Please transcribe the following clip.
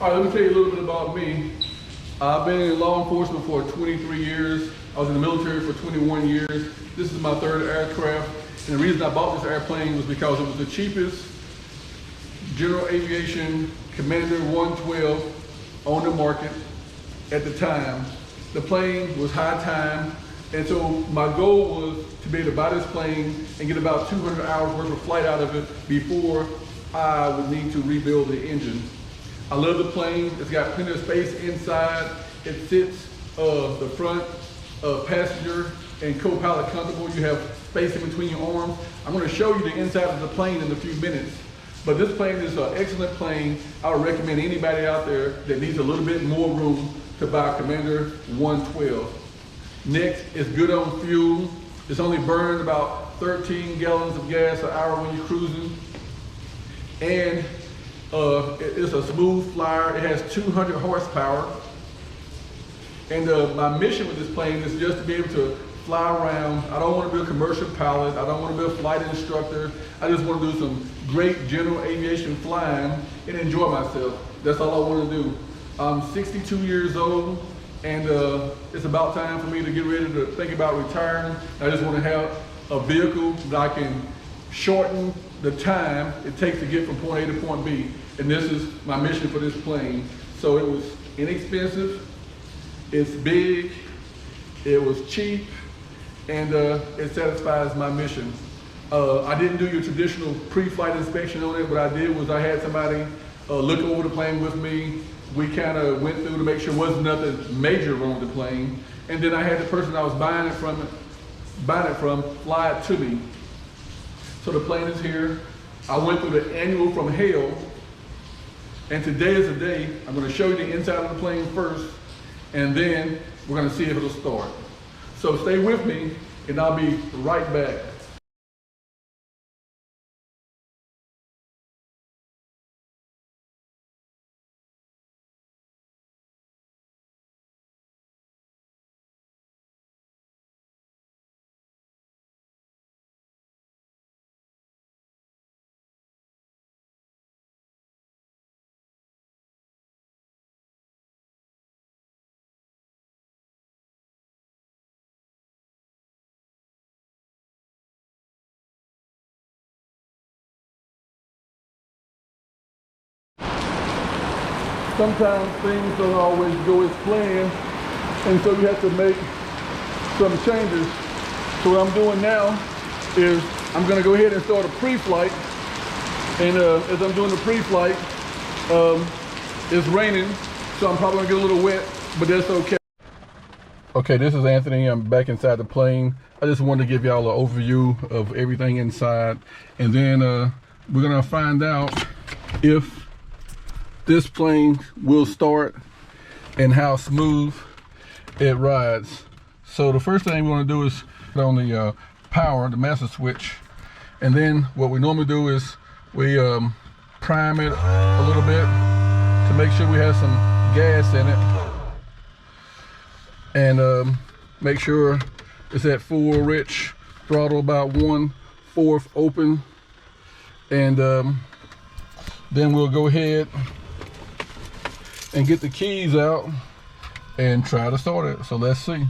All right, let me tell you a little bit about me. I've been in law enforcement for 23 years. I was in the military for 21 years. This is my third aircraft. And the reason I bought this airplane was because it was the cheapest general aviation Commander 112 on the market at the time. The plane was high time. And so my goal was to be able to buy this plane and get about 200 hours worth of flight out of it before I would need to rebuild the engine. I love the plane. It's got plenty of space inside. It sits the front passenger and co-pilot comfortable. You have space in between your arms. I'm going to show you the inside of the plane in a few minutes. But this plane is an excellent plane. I would recommend anybody out there that needs a little bit more room to buy a Commander 112. Next, it's good on fuel. It's only burned about 13 gallons of gas an hour when you're cruising. And it's a smooth flyer. It has 200 horsepower. And my mission with this plane is just to be able to fly around. I don't want to be a commercial pilot. I don't want to be a flight instructor. I just want to do some great general aviation flying and enjoy myself. That's all I want to do. I'm 62 years old, and it's about time for me to get ready to think about retiring. I just want to have a vehicle that I can shorten the time it takes to get from point A to point B. And this is my mission for this plane. So it was inexpensive, it's big, it was cheap, and it satisfies my mission. I didn't do your traditional pre-flight inspection on it. What I did was I had somebody look over the plane with me. We kind of went through to make sure there wasn't nothing major wrong with the plane. And then I had the person I was buying it from fly it to me. So the plane is here. I went through the annual from hell, and today is the day. I'm going to show you the inside of the plane first, and then we're going to see if it'll start. So stay with me, and I'll be right back. Sometimes things don't always go as planned, and so you have to make some changes. So what I'm doing now is I'm going to go ahead and start a pre-flight, and as I'm doing the pre-flight, it's raining, so I'm probably going to get a little wet, but that's okay. Okay, this is Anthony. I'm back inside the plane. I just wanted to give y'all an overview of everything inside, and then we're going to find out if this plane will start and how smooth it rides. So the first thing we want to do is put on the power, the master switch, and then what we normally do is we prime it a little bit to make sure we have some gas in it, and make sure it's at full rich throttle, about 1/4 open, and then we'll go ahead and get the keys out and try to start it. So let's see.